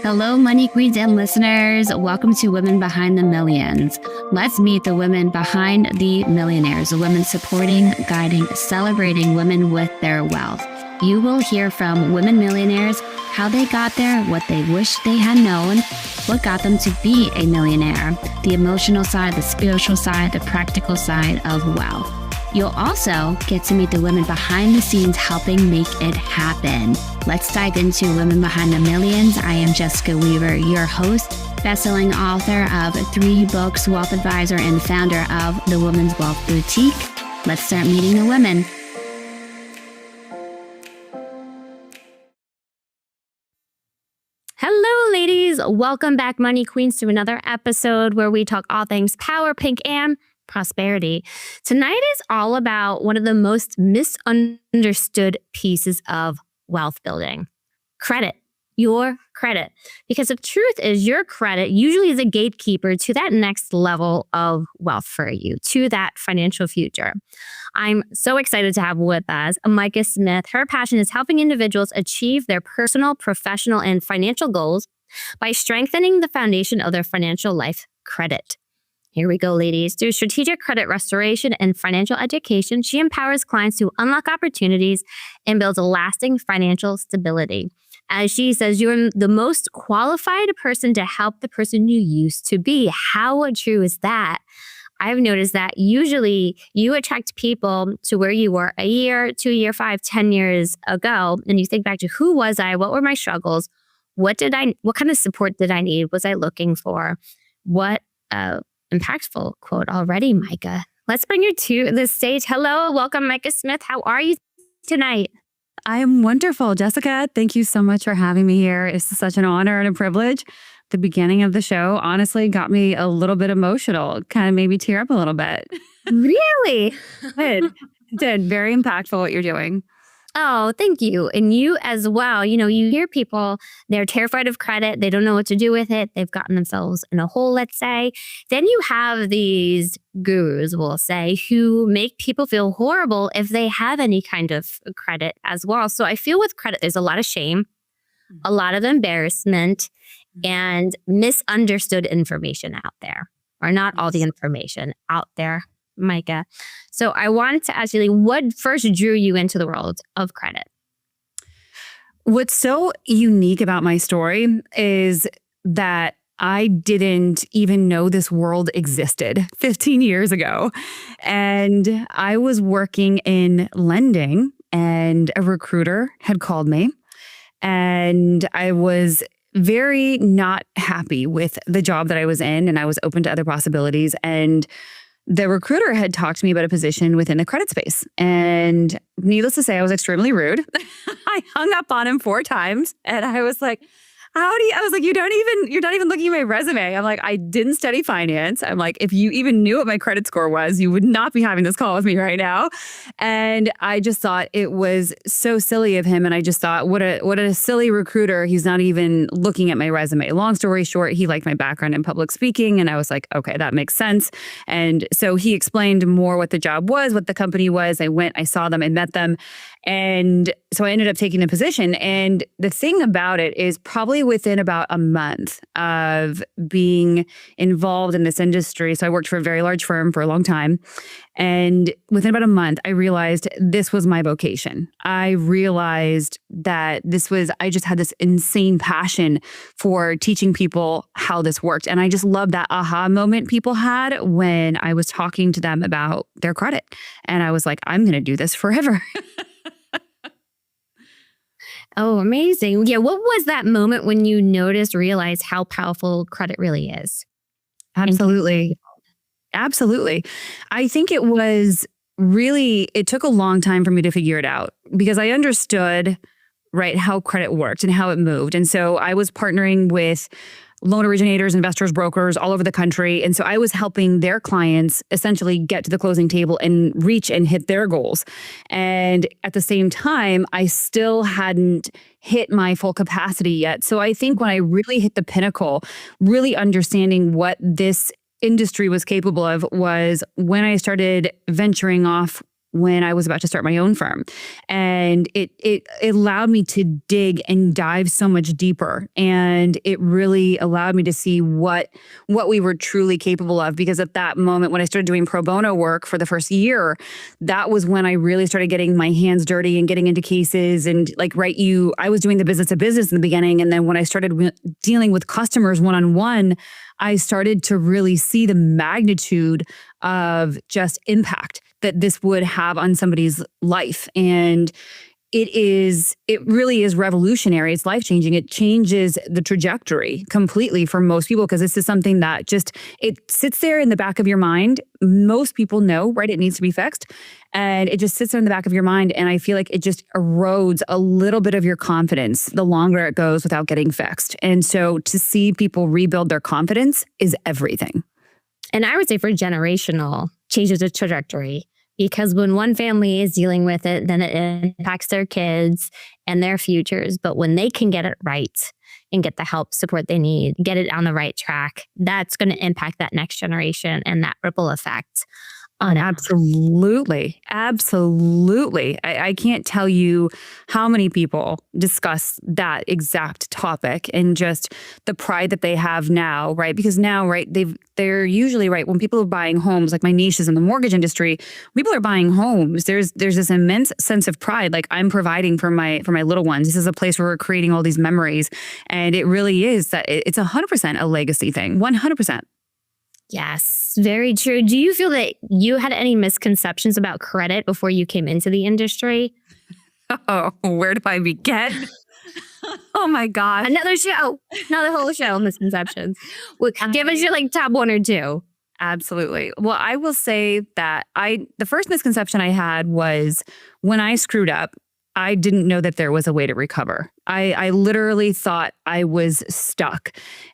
Hello, Money Queens and listeners. Welcome to Women Behind the Millions. Let's meet the women behind the millionaires, the women supporting, guiding, celebrating women with their wealth. You will hear from women millionaires, how they got there, what they wish they had known, what got them to be a millionaire, the emotional side, the spiritual side, the practical side of wealth. You'll also get to meet the women behind the scenes helping make it happen. Let's dive into Women Behind the Millions. I am Jessica Weaver, your host, best-selling author of 3 books, wealth advisor, and founder of the Women's Wealth Boutique. Let's start meeting the women. Hello, ladies. Welcome back, Money Queens, to another episode where we talk all things power, pink, and prosperity. Tonight is all about one of the most misunderstood pieces of wealth building: credit, your credit. Because the truth is, your credit usually is a gatekeeper to that next level of wealth for you, to that financial future. I'm so excited to have with us Micah Smith. Her passion is helping individuals achieve their personal, professional, and financial goals by strengthening the foundation of their financial life credit. Here we go, ladies. Through strategic credit restoration and financial education, she empowers clients to unlock opportunities and builds a lasting financial stability. As she says, you're the most qualified person to help the person you used to be. How true is that? I've noticed that usually you attract people to where you were a year, 2 years, 5, 10 years ago, and you think back to who was I? What were my struggles? What kind of support did I need? Was I looking for? What impactful quote already, Micah. Let's bring you to the stage. Hello, welcome, Micah Smith. How are you tonight? I'm wonderful, Jessica. Thank you so much for having me here. It's such an honor and a privilege. The beginning of the show honestly got me a little bit emotional, kind of made me tear up a little bit. Really? It did. Very impactful what you're doing. Oh, thank you. And you as well. You know, you hear people, they're terrified of credit. They don't know what to do with it. They've gotten themselves in a hole, let's say. Then you have these gurus, we'll say, who make people feel horrible if they have any kind of credit as well. So I feel with credit, there's a lot of shame, a lot of embarrassment, and misunderstood information out there, or not all the information out there, Micah. So I wanted to ask you, what first drew you into the world of credit? What's so unique about my story is that I didn't even know this world existed 15 years ago. And I was working in lending, and a recruiter had called me, and I was very not happy with the job that I was in, and I was open to other possibilities. And the recruiter had talked to me about a position within the credit space. And needless to say, I was extremely rude. I hung up on him 4 times, and I was like, I was like, you're not even looking at my resume. I'm like, I didn't study finance. I'm like, if you even knew what my credit score was, you would not be having this call with me right now. And I just thought it was so silly of him. And I just thought, what a silly recruiter. He's not even looking at my resume. Long story short, he liked my background in public speaking. And I was like, okay, that makes sense. And so he explained more what the job was, what the company was. I went, I saw them, I met them. And so I ended up taking the position. And the thing about it is, probably within about a month of being involved in this industry, so I worked for a very large firm for a long time. And within about a month, I realized this was my vocation. I realized that I just had this insane passion for teaching people how this worked. And I just love that aha moment people had when I was talking to them about their credit. And I was like, I'm going to do this forever. Oh, amazing. Yeah. What was that moment when you realized how powerful credit really is? Absolutely. Absolutely. I think it took a long time for me to figure it out, because I understood, right, how credit worked and how it moved. And so I was partnering with loan originators, investors, brokers all over the country. And so I was helping their clients essentially get to the closing table and reach and hit their goals. And at the same time, I still hadn't hit my full capacity yet. So I think when I really hit the pinnacle, really understanding what this industry was capable of, was when I started venturing off when I was about to start my own firm. And it allowed me to dig and dive so much deeper. And it really allowed me to see what we were truly capable of. Because at that moment, when I started doing pro bono work for the first year, that was when I really started getting my hands dirty and getting into cases. And I was doing the business to business in the beginning. And then when I started dealing with customers one-on-one, I started to really see the magnitude of just impact that this would have on somebody's life. And it really is revolutionary. It's life-changing. It changes the trajectory completely for most people, because this is something that it sits there in the back of your mind. Most people know, right? It needs to be fixed. And it just sits there in the back of your mind. And I feel like it just erodes a little bit of your confidence the longer it goes without getting fixed. And so to see people rebuild their confidence is everything. And I would say for generational changes the trajectory, because when one family is dealing with it, then it impacts their kids and their futures. But when they can get it right and get the help, support they need, get it on the right track, that's going to impact that next generation and that ripple effect. Absolutely. I can't tell you how many people discuss that exact topic and just the pride that they have now, right? Because now, right, they're usually, right, when people are buying homes, like my niche is in the mortgage industry, people are buying homes. There's this immense sense of pride. Like, I'm providing for my little ones. This is a place where we're creating all these memories. And it really is that it's 100% a legacy thing, 100%. Yes, very true. Do you feel that you had any misconceptions about credit before you came into the industry? Oh, where do I begin? Oh my gosh. Another whole show of misconceptions. Give us your top one or two. Absolutely. Well, I will say that the first misconception I had was when I screwed up, I didn't know that there was a way to recover. I literally thought I was stuck.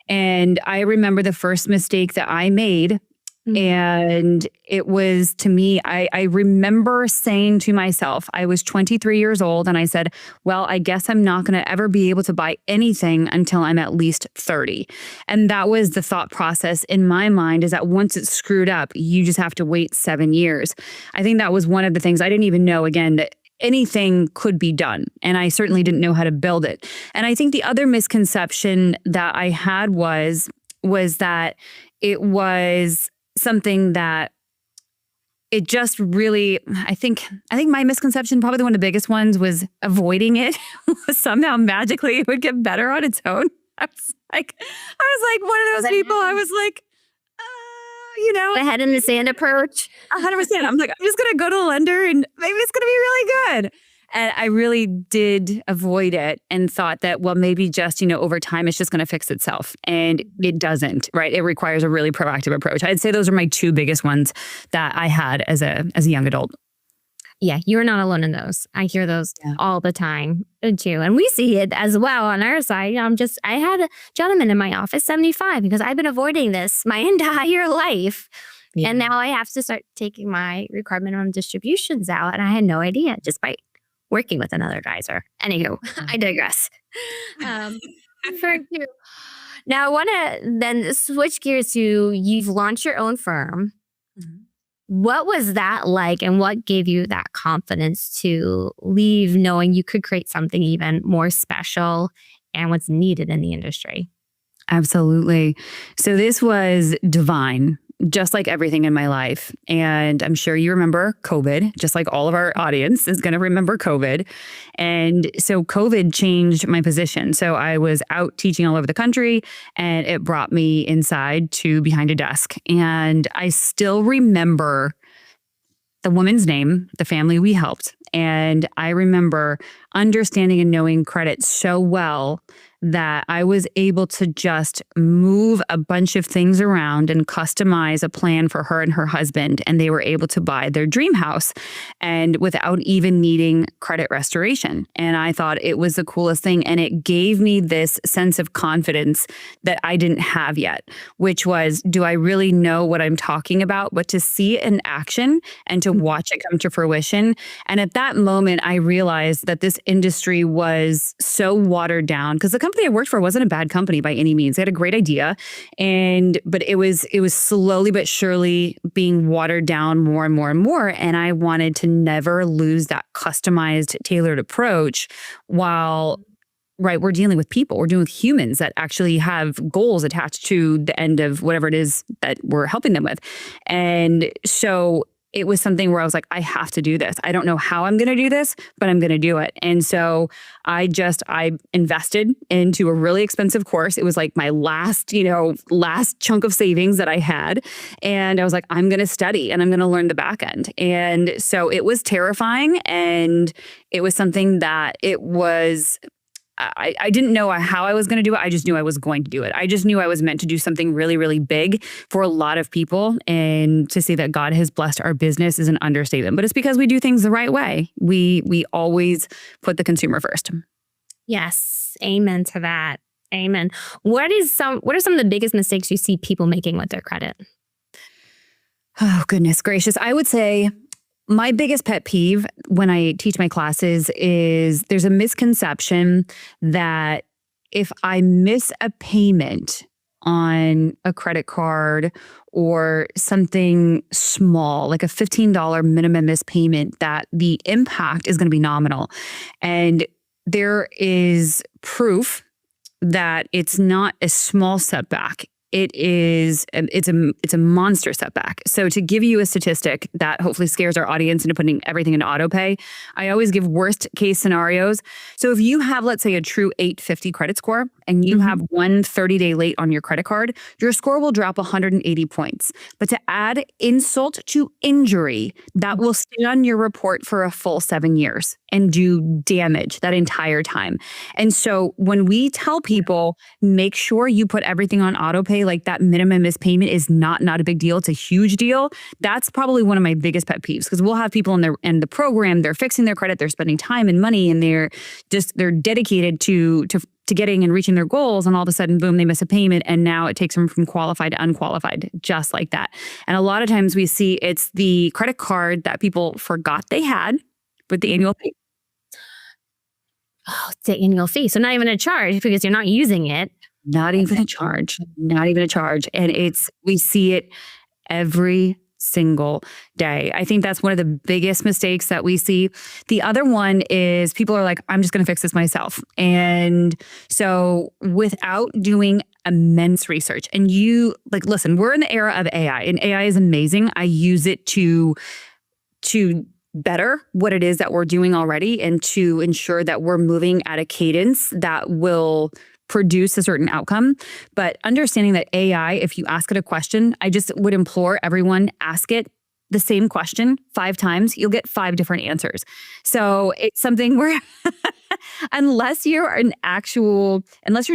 And I remember the first mistake that I made. And it was, to me, I remember saying to myself, I was 23 years old, and I said, well, I guess I'm not going to ever be able to buy anything until I'm at least 30. And that was the thought process in my mind, is that once it's screwed up, you just have to wait 7 years. I think that was one of the things I didn't even know, again, that anything could be done. And I certainly didn't know how to build it. And I think the other misconception that I had was that it was something that it just really, I think my misconception, probably one of the biggest ones, was avoiding it. Somehow magically it would get better on its own. I was like one of those people. I was like, the head in the sand approach. 100%. I'm like, I'm just going to go to the lender and maybe it's going to be really good. And I really did avoid it and thought that, well, maybe just, over time, it's just going to fix itself. And it doesn't, right? It requires a really proactive approach. I'd say those are my two biggest ones that I had as a young adult. Yeah, you're not alone in those. I hear those all the time too. And we see it as well on our side. I had a gentleman in my office, 75, because I've been avoiding this my entire life. Yeah. And now I have to start taking my required minimum distributions out. And I had no idea, just by working with another advisor. Anywho, I digress. Now I want to then switch gears to, you've launched your own firm. Mm-hmm. What was that like, and what gave you that confidence to leave knowing you could create something even more special and what's needed in the industry? Absolutely. So this was divine, just like everything in my life. And I'm sure you remember COVID, just like all of our audience is going to remember COVID. And so COVID changed my position. So I was out teaching all over the country, and it brought me inside to behind a desk. And I still remember the woman's name, the family we helped. And I remember understanding and knowing credit so well that I was able to just move a bunch of things around and customize a plan for her and her husband. And they were able to buy their dream house, and without even needing credit restoration. And I thought it was the coolest thing. And it gave me this sense of confidence that I didn't have yet, which was, do I really know what I'm talking about? But to see it in action and to watch it come to fruition. And at that moment, I realized that this industry was so watered down, because the company I worked for wasn't a bad company by any means. They had a great idea, but it was slowly but surely being watered down more and more and more. And I wanted to never lose that customized, tailored approach while we're dealing with people. We're dealing with humans that actually have goals attached to the end of whatever it is that we're helping them with. And so it was something where I was like, I have to do this. I don't know how I'm going to do this, but I'm going to do it. And so I invested into a really expensive course. It was like my last chunk of savings that I had. And I was like, I'm going to study and I'm going to learn the back end. And so it was terrifying. And it was something that I didn't know how I was going to do it. I just knew I was going to do it. I just knew I was meant to do something really, really big for a lot of people. And to say that God has blessed our business is an understatement, but it's because we do things the right way. We always put the consumer first. Yes. Amen to that. Amen. What are some of the biggest mistakes you see people making with their credit? Oh, goodness gracious. I would say my biggest pet peeve when I teach my classes is there's a misconception that if I miss a payment on a credit card or something small, like a $15 minimum missed payment, that the impact is going to be nominal. And there is proof that it's not a small setback. It's a monster setback. So to give you a statistic that hopefully scares our audience into putting everything into auto pay, I always give worst case scenarios. So if you have, let's say, a true 850 credit score and you have one 30-day late on your credit card, your score will drop 180 points. But to add insult to injury, that will stay on your report for a full 7 years and do damage that entire time. And so when we tell people, make sure you put everything on auto pay, like that minimum missed payment is not a big deal. It's a huge deal. That's probably one of my biggest pet peeves, because we'll have people in the program, they're fixing their credit, they're spending time and money, and they're dedicated to getting and reaching their goals. And all of a sudden, boom, they miss a payment. And now it takes them from qualified to unqualified, just like that. And a lot of times we see it's the credit card that people forgot they had with the annual fee. Oh, it's the annual fee. So not even a charge because you're not using it. Not even a charge. And we see it every single day. I think that's one of the biggest mistakes that we see. The other one is people are like, I'm just going to fix this myself. And so without doing immense research, and listen, we're in the era of AI, and AI is amazing. I use it to better what it is that we're doing already, and to ensure that we're moving at a cadence that will produce a certain outcome. But understanding that AI, if you ask it a question, I just would implore everyone, ask it the same question 5 times, you'll get 5 different answers. So it's something where unless you're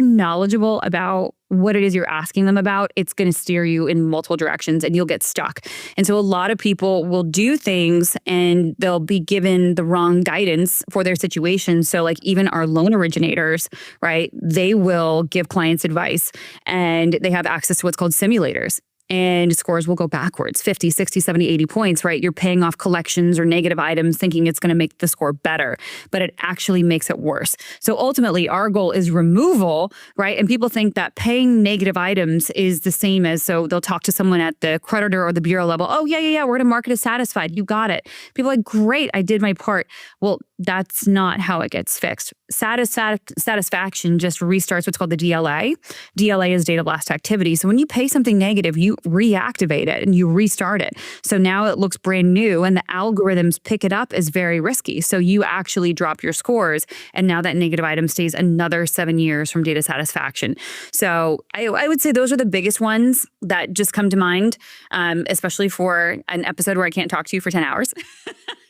knowledgeable about what it is you're asking them about, it's going to steer you in multiple directions and you'll get stuck. And so a lot of people will do things and they'll be given the wrong guidance for their situation. So like even our loan originators, right? They will give clients advice and they have access to what's called simulators. And scores will go backwards, 50, 60, 70, 80 points, right? You're paying off collections or negative items thinking it's going to make the score better, but it actually makes it worse. So ultimately, our goal is removal, right? And people think that paying negative items is the same as, so they'll talk to someone at the creditor or the bureau level. Oh, yeah, we're going to mark it as satisfied. You got it. People are like, great, I did my part. Well, that's not how it gets fixed. Satisfaction just restarts what's called the DLA. DLA is date of last activity. So when you pay something negative, you reactivate it and you restart it. So now it looks brand new and the algorithms pick it up as very risky. So you actually drop your scores and now that negative item stays another 7 years from data satisfaction. So I would say those are the biggest ones that just come to mind, especially for an episode where I can't talk to you for 10 hours.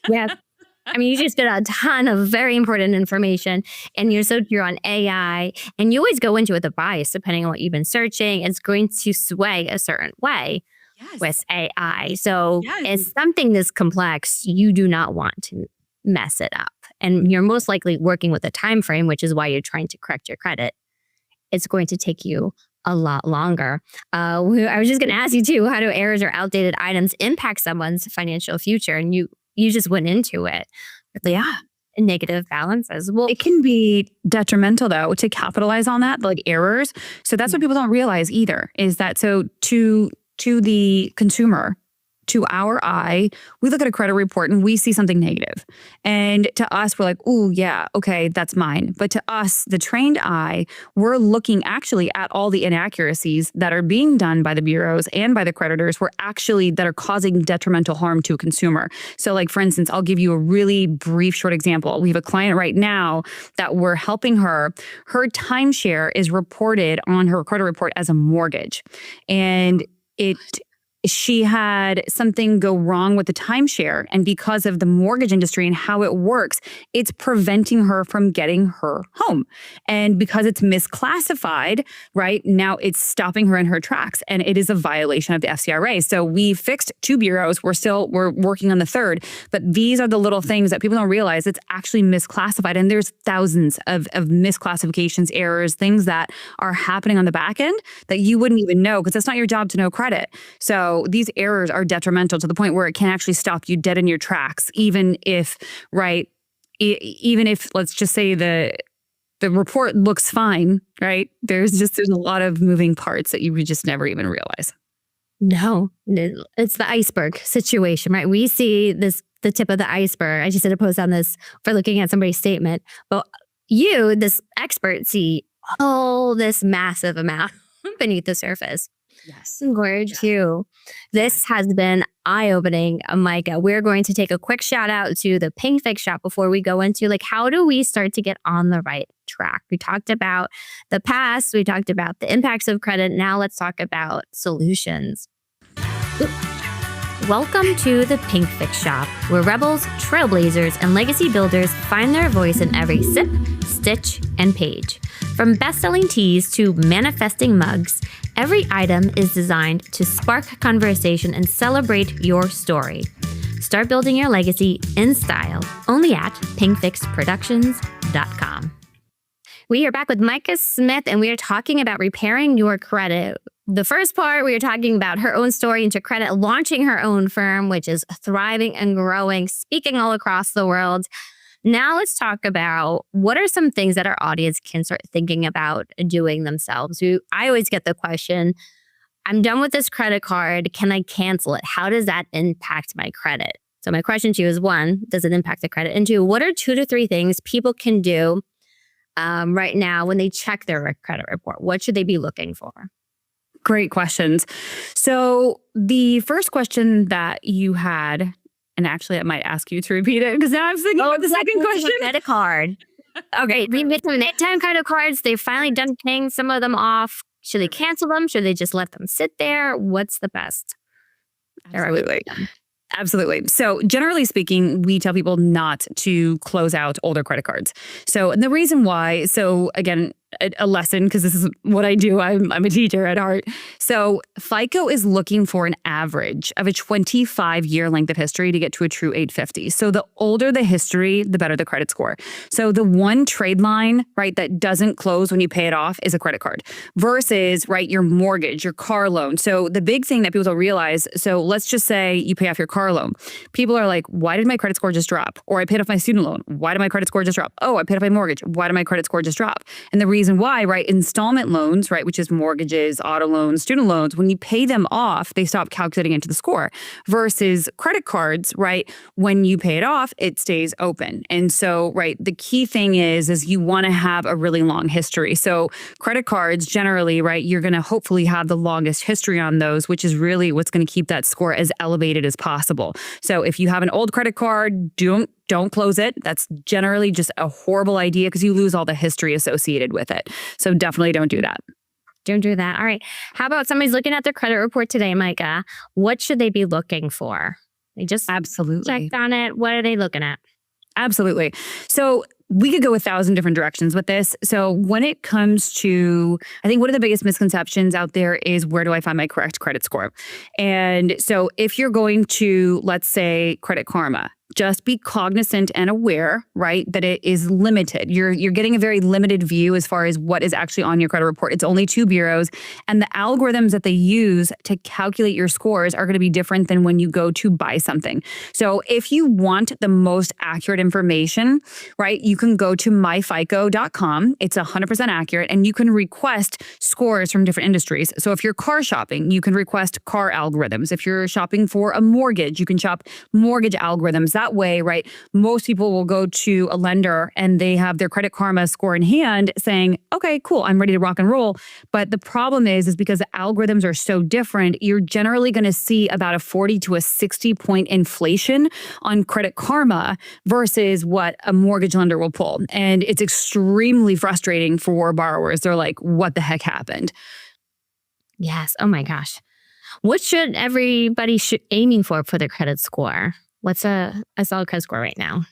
Yeah. I mean, you just get a ton of very important information and you're on AI and you always go into it with a bias depending on what you've been searching. It's going to sway a certain way with AI. So it's something this complex, you do not want to mess it up. And you're most likely working with a time frame, which is why you're trying to correct your credit. It's going to take you a lot longer. I was just going to ask you too, how do errors or outdated items impact someone's financial future? And you just went into it. Yeah. negative balances. Well, It can be detrimental though to capitalize on that, like errors. So that's what people don't realize either, is that so to the consumer, to our eye, we look at a credit report and we see something negative. And to us, we're like, oh, yeah, okay, that's mine. But to us, the trained eye, we're looking actually at all the inaccuracies that are being done by the bureaus and by the creditors that are causing detrimental harm to a consumer. So like, for instance, I'll give you a really brief, short example. We have a client right now that we're helping her. Her timeshare is reported on her credit report as a mortgage. And she had something go wrong with the timeshare. And because of the mortgage industry and how it works, it's preventing her from getting her home. And because it's misclassified, right, now it's stopping her in her tracks. And it is a violation of the FCRA. So we fixed 2 bureaus. We're working on the 3rd. But these are the little things that people don't realize. It's actually misclassified. And there's thousands of misclassifications, errors, things that are happening on the back end that you wouldn't even know because it's not your job to know credit. So these errors are detrimental to the point where it can actually stop you dead in your tracks, even if, let's just say the report looks fine, right? There's a lot of moving parts that you would just never even realize. No, it's the iceberg situation, right? We see the tip of the iceberg. I just did a post on this for looking at somebody's statement, but you, this expert, see all this massive amount beneath the surface. Yes. Gorge too. This has been eye-opening, Micah. We're going to take a quick shout out to the Pink Fix Shop before we go into how do we start to get on the right track? We talked about the past. We talked about the impacts of credit. Now let's talk about solutions. Welcome to the Pink Fix Shop, where rebels, trailblazers, and legacy builders find their voice in every sip, stitch, and page. From best-selling teas to manifesting mugs, every item is designed to spark conversation and celebrate your story. Start building your legacy in style, only at pinkfixproductions.com. We are back with Micah Smith, and we are talking about repairing your credit. The first part, we were talking about her own story into credit, launching her own firm, which is thriving and growing, speaking all across the world. Now let's talk about what are some things that our audience can start thinking about doing themselves. I always get the question, I'm done with this credit card. Can I cancel it? How does that impact my credit? So my question to you is, 1, does it impact the credit? And 2, what are 2 to 3 things people can do right now when they check their credit report? What should they be looking for? Great questions. So the first question that you had, and actually I might ask you to repeat it because now I'm thinking about the second question. Credit card. Okay, we made some nighttime credit cards. They've finally done paying some of them off. Should they cancel them? Should they just let them sit there? What's the best? Absolutely. So generally speaking, we tell people not to close out older credit cards. So, and the reason why, so again, a lesson, because this is what I do. I'm a teacher at heart. So FICO is looking for an average of a 25-year length of history to get to a true 850. So the older the history, the better the credit score. So the one trade line, right, that doesn't close when you pay it off is a credit card versus, right, your mortgage, your car loan. So the big thing that people don't realize, so let's just say you pay off your car loan. People are like, why did my credit score just drop? Or I paid off my student loan. Why did my credit score just drop? Oh, I paid off my mortgage. Why did my credit score just drop? And the reason why, right, installment loans, right, which is mortgages, auto loans, student loans, when you pay them off, they stop calculating into the score versus credit cards, right, when you pay it off, it stays open. And so, right, the key thing is you want to have a really long history. So credit cards generally, right, you're going to hopefully have the longest history on those, which is really what's going to keep that score as elevated as possible. So if you have an old credit card, don't close it. That's generally just a horrible idea because you lose all the history associated with it. So definitely don't do that. Don't do that. All right. How about somebody's looking at their credit report today, Micah? What should they be looking for? They just absolutely checked on it. What are they looking at? Absolutely. So we could go 1,000 different directions with this. So when it comes to, I think one of the biggest misconceptions out there is, where do I find my correct credit score? And so if you're going to, let's say, Credit Karma, just be cognizant and aware, right, that it is limited. You're getting a very limited view as far as what is actually on your credit report. It's only 2 bureaus, and the algorithms that they use to calculate your scores are going to be different than when you go to buy something. So if you want the most accurate information, right, you can go to myfico.com. It's 100% accurate, and you can request scores from different industries. So if you're car shopping, you can request car algorithms. If you're shopping for a mortgage, you can shop mortgage algorithms. That way, right, most people will go to a lender and they have their Credit Karma score in hand saying, okay, cool, I'm ready to rock and roll. But the problem is because the algorithms are so different, you're generally going to see about a 40 to a 60 point inflation on Credit Karma versus what a mortgage lender will pull. And it's extremely frustrating for borrowers. They're like, what the heck happened? Yes. Oh my gosh. What should everybody aiming for their credit score? What's a solid credit score right now?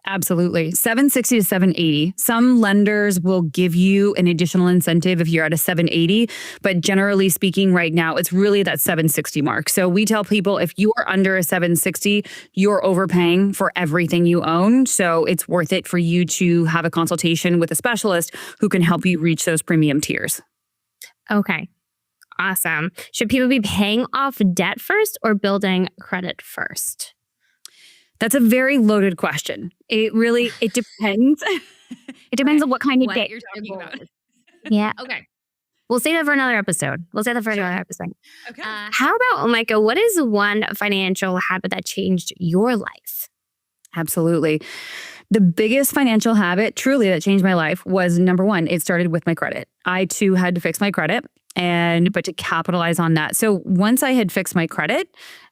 Absolutely. 760 to 780. Some lenders will give you an additional incentive if you're at a 780, but generally speaking right now, it's really that 760 mark. So we tell people if you are under a 760, you're overpaying for everything you own. So it's worth it for you to have a consultation with a specialist who can help you reach those premium tiers. Okay. Awesome. Should people be paying off debt first or building credit first? That's a very loaded question. It depends. It depends on what kind of debt you're talking about. Yeah. Okay. We'll say that for another episode. Okay. How about, Micah, what is one financial habit that changed your life? Absolutely. The biggest financial habit truly that changed my life was number one, it started with my credit. I too had to fix my credit but to capitalize on that. So once I had fixed my credit,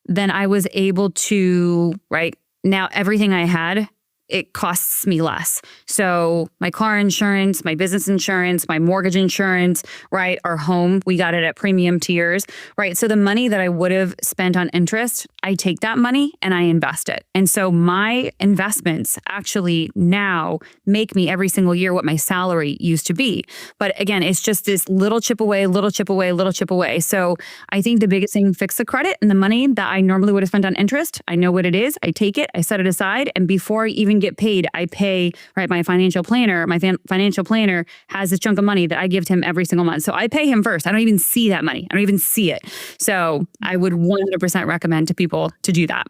then I was able to, right, now everything I had, it costs me less. So my car insurance, my business insurance, my mortgage insurance, right? Our home, we got it at premium tiers, right? So the money that I would have spent on interest, I take that money and I invest it. And so my investments actually now make me every single year what my salary used to be. But again, it's just this little chip away, little chip away, little chip away. So I think the biggest thing, fix the credit, and the money that I normally would have spent on interest, I know what it is. I take it, I set it aside. And before I even get paid, I pay, right, my financial planner. My financial planner has this chunk of money that I give to him every single month. So I pay him first. I don't even see that money. I don't even see it. So I would 100% recommend to people to do that.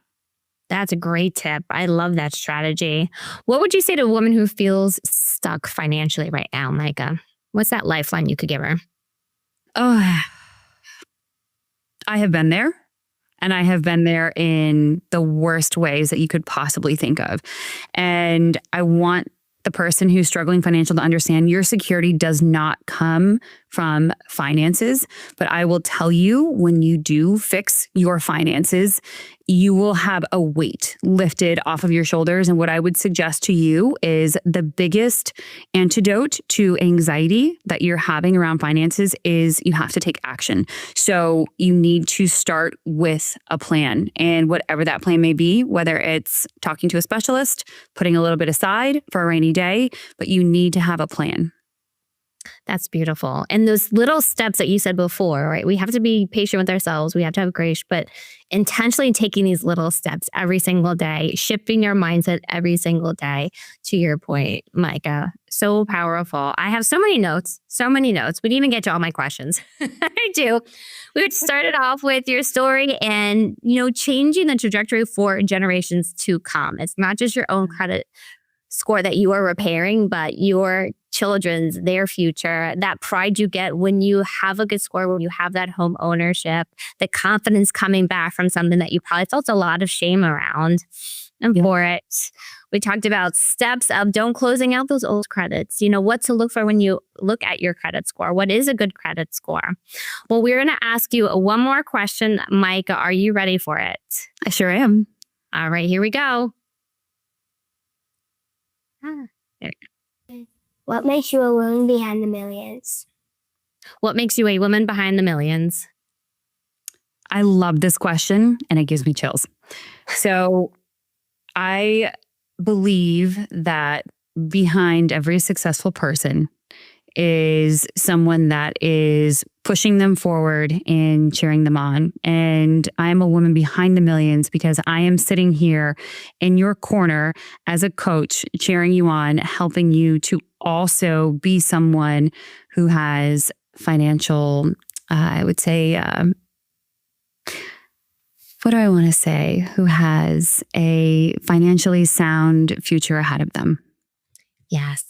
That's a great tip. I love that strategy. What would you say to a woman who feels stuck financially right now, Micah? What's that lifeline you could give her? Oh, I have been there. And I have been there in the worst ways that you could possibly think of. And I want the person who's struggling financially to understand your security does not come from finances. But I will tell you, when you do fix your finances, you will have a weight lifted off of your shoulders. And what I would suggest to you is the biggest antidote to anxiety that you're having around finances is you have to take action. So you need to start with a plan, and whatever that plan may be, whether it's talking to a specialist, putting a little bit aside for a rainy day, but you need to have a plan. That's beautiful. And those little steps that you said before, right? We have to be patient with ourselves. We have to have grace, but intentionally taking these little steps every single day, shifting your mindset every single day, to your point, Micah. So powerful. I have so many notes. We didn't even get to all my questions. I do. We would start it off with your story and, changing the trajectory for generations to come. It's not just your own credit score that you are repairing, but your children's, their future, that pride you get when you have a good score, when you have that home ownership, the confidence coming back from something that you probably felt a lot of shame around. And for it, we talked about steps of don't closing out those old credits, what to look for when you look at your credit score. What is a good credit score? Well, we're going to ask you one more question. Micah, are you ready for it? I sure am. All right, here we go. What makes you a woman behind the millions? What makes you a woman behind the millions? I love this question and it gives me chills. So I believe that behind every successful person is someone that is pushing them forward and cheering them on. And I'm a woman behind the millions because I am sitting here in your corner as a coach, cheering you on, helping you to also be someone who has financial, I would say, what do I want to say? Who has a financially sound future ahead of them. Yes.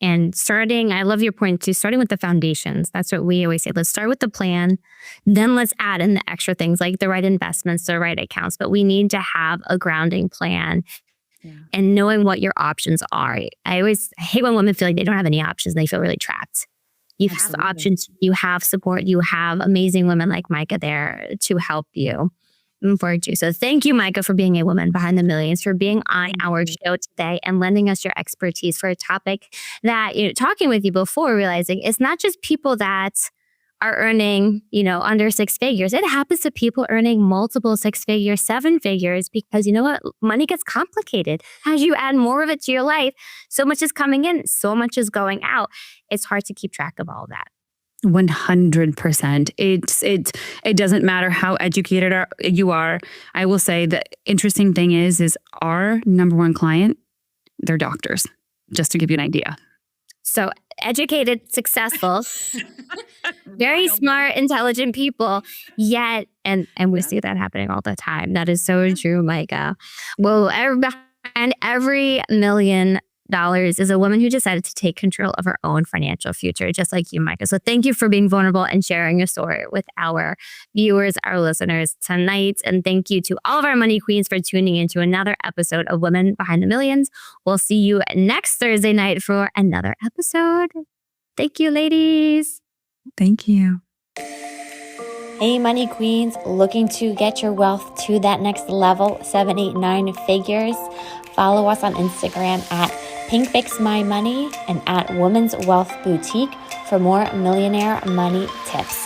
And I love your point too, starting with the foundations. That's what we always say. Let's start with the plan. Then let's add in the extra things like the right investments, the right accounts. But we need to have a grounding plan and knowing what your options are. I hate when women feel like they don't have any options. They feel really trapped. You have options. You have support. You have amazing women like Micah there to help you. Forward to. So thank you, Micah, for being a woman behind the millions, for being on our show today and lending us your expertise for a topic that, talking with you before, realizing it's not just people that are earning, under six figures. It happens to people earning multiple 6 figures, 7 figures, because you know what? Money gets complicated. As you add more of it to your life, so much is coming in, so much is going out. It's hard to keep track of all that. 100%. It doesn't matter how educated you are. I will say the interesting thing is our number one client, they're doctors, just to give you an idea. So educated, successful, very smart, intelligent people, yet, and we see that happening all the time. That is so true, Micah. Well, behind every $1 million is a woman who decided to take control of her own financial future, just like you, Micah. So thank you for being vulnerable and sharing your story with our viewers, our listeners tonight. And thank you to all of our money queens for tuning into another episode of Women Behind the Millions. We'll see you next Thursday night for another episode. Thank you, ladies. Thank you. Hey, money queens, looking to get your wealth to that next level, 7, 8, 9 figures? Follow us on Instagram at PinkFixMyMoney and at Women's Wealth Boutique for more millionaire money tips.